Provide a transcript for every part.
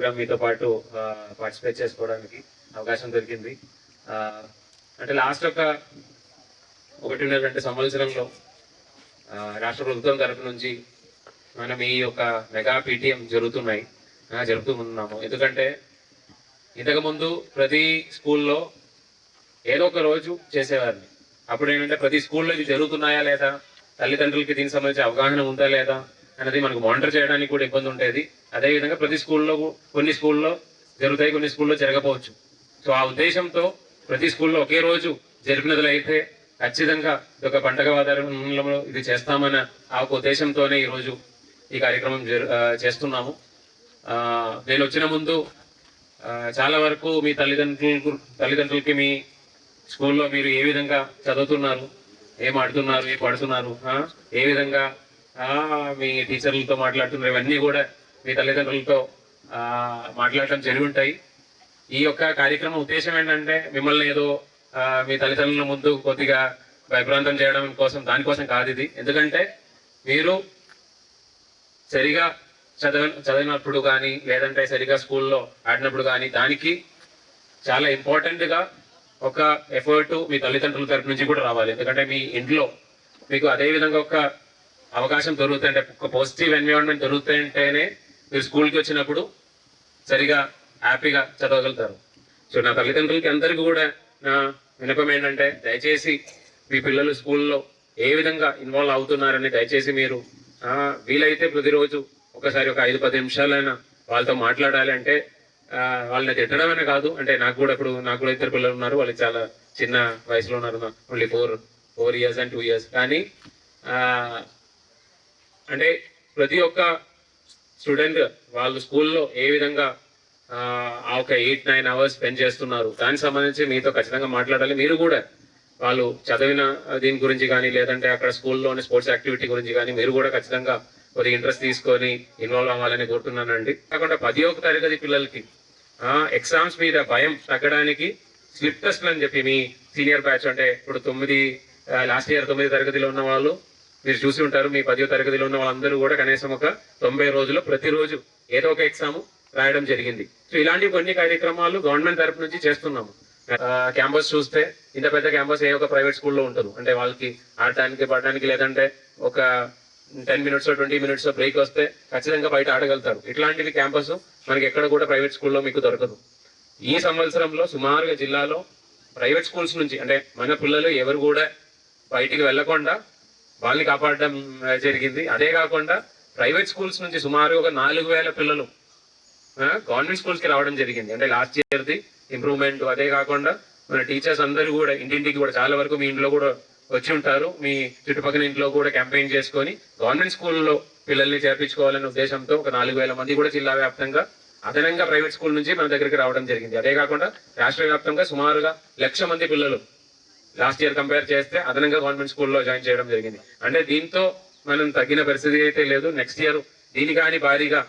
చేయడం, మీతో పాటు పార్టిసిపేట్ చేసుకోవడానికి అవకాశం దొరికింది. అంటే లాస్ట్ ఒక 1.5-2 సంవత్సరంలో రాష్ట్ర ప్రభుత్వం తరఫు నుంచి మనం ఈ యొక్క మెగా పీటీఎం జరుపుతున్నాము. ఎందుకంటే ఇంతకుముందు ప్రతి స్కూల్లో ఏదో ఒక రోజు చేసేవారిని. అప్పుడు ఏంటంటే ప్రతి స్కూల్లో ఇది జరుగుతున్నాయా లేదా, తల్లిదండ్రులకి దీనికి సంబంధించి అవగాహన ఉందా లేదా అనేది మనకు మానిటర్ చేయడానికి కూడా ఇబ్బంది ఉండేది. అదేవిధంగా ప్రతి స్కూల్లో కొన్ని స్కూల్లో జరుగుతాయి, కొన్ని స్కూల్లో జరగకపోవచ్చు. సో ఆ ఉద్దేశంతో ప్రతి స్కూల్లో ఒకే రోజు జరిపినట్లయితే ఖచ్చితంగా ఒక పండగ వాతావరణంలో ఇది చేస్తామన్న ఆ ఒక ఉద్దేశంతోనే ఈరోజు ఈ కార్యక్రమం నేను వచ్చిన ముందు చాలా వరకు మీ తల్లిదండ్రులకి మీ స్కూల్లో మీరు ఏ విధంగా చదువుతున్నారు, ఏం ఆడుతున్నారు, ఏం పడుతున్నారు, ఏ విధంగా మీ టీచర్లతో మాట్లాడుతున్నారు, ఇవన్నీ కూడా మీ తల్లిదండ్రులతో మాట్లాడటం జరిగి ఉంటాయి. ఈ యొక్క కార్యక్రమం ఉద్దేశం ఏంటంటే మిమ్మల్ని ఏదో మీ తల్లిదండ్రుల ముందు కొద్దిగా భయభ్రాంతం చేయడం దానికోసం కాదు ఇది. ఎందుకంటే మీరు సరిగా చదివినప్పుడు కానీ లేదంటే సరిగా స్కూల్లో ఆడినప్పుడు కానీ దానికి చాలా ఇంపార్టెంట్గా ఒక ఎఫర్ట్ మీ తల్లిదండ్రుల తరపు నుంచి కూడా రావాలి. ఎందుకంటే మీ ఇంట్లో మీకు అదే విధంగా ఒక అవకాశం దొరుకుతుంటే, ఒక పాజిటివ్ ఎన్విరాన్మెంట్ దొరుకుతుంటేనే మీరు స్కూల్కి వచ్చినప్పుడు సరిగా హ్యాపీగా చదవగలుగుతారు. సో నా తల్లిదండ్రులకి అందరికీ కూడా నా విన్నపం ఏంటంటే దయచేసి మీ పిల్లలు స్కూల్లో ఏ విధంగా ఇన్వాల్వ్ అవుతున్నారని దయచేసి మీరు వీలైతే ప్రతిరోజు ఒకసారి ఒక 5-10 నిమిషాలైనా వాళ్ళతో మాట్లాడాలి. అంటే వాళ్ళని తిట్టడమనే కాదు, అంటే నాకు కూడా 2 పిల్లలు ఉన్నారు, వాళ్ళు చాలా చిన్న వయసులో ఉన్నారు, ఓన్లీ 4 years and 2 years. కానీ అంటే ప్రతి ఒక్క స్టూడెంట్ వాళ్ళు స్కూల్లో ఏ విధంగా ఒక 8-9 hours స్పెండ్ చేస్తున్నారు దానికి సంబంధించి మీతో ఖచ్చితంగా మాట్లాడాలి. మీరు కూడా వాళ్ళు చదివిన దీని గురించి కానీ లేదంటే అక్కడ స్కూల్లోని స్పోర్ట్స్ యాక్టివిటీ గురించి కానీ మీరు కూడా ఖచ్చితంగా కొద్దిగా ఇంట్రెస్ట్ తీసుకొని ఇన్వాల్వ్ అవ్వాలని కోరుతున్నానండి. కాకుండా 10వ తరగతి పిల్లలకి ఎగ్జామ్స్ మీద భయం తగ్గడానికి స్లిప్ టెస్ట్ అని చెప్పి మీ సీనియర్ బ్యాచ్, అంటే ఇప్పుడు లాస్ట్ ఇయర్ 9వ తరగతిలో ఉన్న వాళ్ళు మీరు చూసి ఉంటారు. మీ 10వ తరగతిలో ఉన్న వాళ్ళందరూ కూడా కనీసం ఒక 90 రోజులు ప్రతిరోజు ఏదో ఒక ఎగ్జామ్ రాయడం జరిగింది. సో ఇలాంటి కొన్ని కార్యక్రమాలు గవర్నమెంట్ తరపు నుంచి చేస్తున్నాము. క్యాంపస్ చూస్తే ఇంత పెద్ద క్యాంపస్ ఏ ఒక ప్రైవేట్ స్కూల్లో ఉంటుంది. అంటే వాళ్ళకి ఆడటానికి పడడానికి లేదంటే ఒక 10 minutes 20 minutes బ్రేక్ వస్తే ఖచ్చితంగా బయట ఆడగలుగుతారు. ఇట్లాంటివి క్యాంపస్ మనకి ఎక్కడ కూడా ప్రైవేట్ స్కూల్లో మీకు దొరకదు. ఈ సంవత్సరంలో సుమారుగా జిల్లాలో ప్రైవేట్ స్కూల్స్ నుంచి అంటే మన పిల్లలు ఎవరు కూడా బయటికి వెళ్లకుండా వాళ్ళని కాపాడడం జరిగింది. అదే కాకుండా ప్రైవేట్ స్కూల్స్ నుంచి సుమారు ఒక 4,000 పిల్లలు గవర్నమెంట్ స్కూల్స్ కి రావడం జరిగింది. అంటే లాస్ట్ ఇయర్ది ఇంప్రూవ్మెంట్. అదే కాకుండా మన టీచర్స్ అందరూ కూడా ఇంటింటికి కూడా చాలా వరకు మీ ఇంట్లో కూడా వచ్చి ఉంటారు. మీ చుట్టుపక్కల ఇంట్లో కూడా క్యాంపెయిన్ చేసుకొని గవర్నమెంట్ స్కూల్లో పిల్లల్ని చేర్పించుకోవాలనే ఉద్దేశంతో ఒక 4,000 మంది కూడా జిల్లా వ్యాప్తంగా అదనంగా ప్రైవేట్ స్కూల్ నుంచి మన దగ్గరికి రావడం జరిగింది. అదే కాకుండా రాష్ట్ర వ్యాప్తంగా సుమారుగా 1,00,000 మంది పిల్లలు లాస్ట్ ఇయర్ కంపేర్ చేస్తే అదనంగా గవర్నమెంట్ స్కూల్లో జాయిన్ చేయడం జరిగింది. అంటే దీంతో మనం తగ్గిన పరిస్థితి అయితే లేదు. నెక్స్ట్ ఇయర్ దీని కానీ భారీగా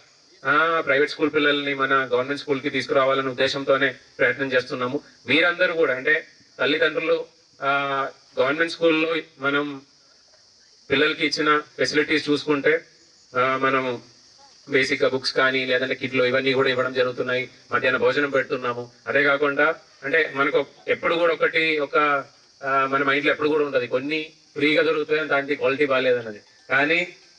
ప్రైవేట్ స్కూల్ పిల్లల్ని మన గవర్నమెంట్ స్కూల్ కి తీసుకురావాలనే ఉద్దేశంతోనే ప్రయత్నం చేస్తున్నాము. మీరందరూ కూడా అంటే తల్లిదండ్రులు గవర్నమెంట్ స్కూల్లో మనం పిల్లలకి ఇచ్చిన ఫెసిలిటీస్ చూసుకుంటే మనము బేసిక్ గా బుక్స్ కానీ లేదంటే కిట్లు ఇవన్నీ కూడా ఇవ్వడం జరుగుతున్నాయి. మధ్యాహ్న భోజనం పెడుతున్నాము. అదే కాకుండా అంటే మనకు ఎప్పుడు కూడా మన మైండ్ లో ఎప్పుడు కూడా ఉంటుంది కొన్ని ఫ్రీగా దొరుకుతాయి, దానికి క్వాలిటీ బాగాలేదన్నది. కానీ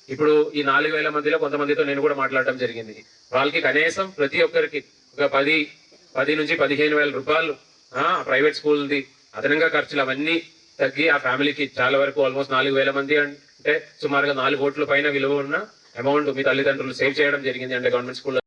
ఇప్పుడు ఈ 4,000 మందిలో కొంతమందితో నేను కూడా మాట్లాడటం జరిగింది. వాళ్ళకి కనీసం ప్రతి ఒక్కరికి ఒక 10 నుంచి 15,000 రూపాయలు ప్రైవేట్ స్కూల్ది అదనంగా ఖర్చులు అవన్నీ తగ్గి ఆ ఫ్యామిలీకి చాలా వరకు ఆల్మోస్ట్ 4,000 మంది అంటే సుమారుగా 4 కోట్ల పైన విలువ ఉన్న అమౌంట్ మీ తల్లిదండ్రులు సేవ్ చేయడం జరిగింది అంటే గవర్నమెంట్ స్కూల్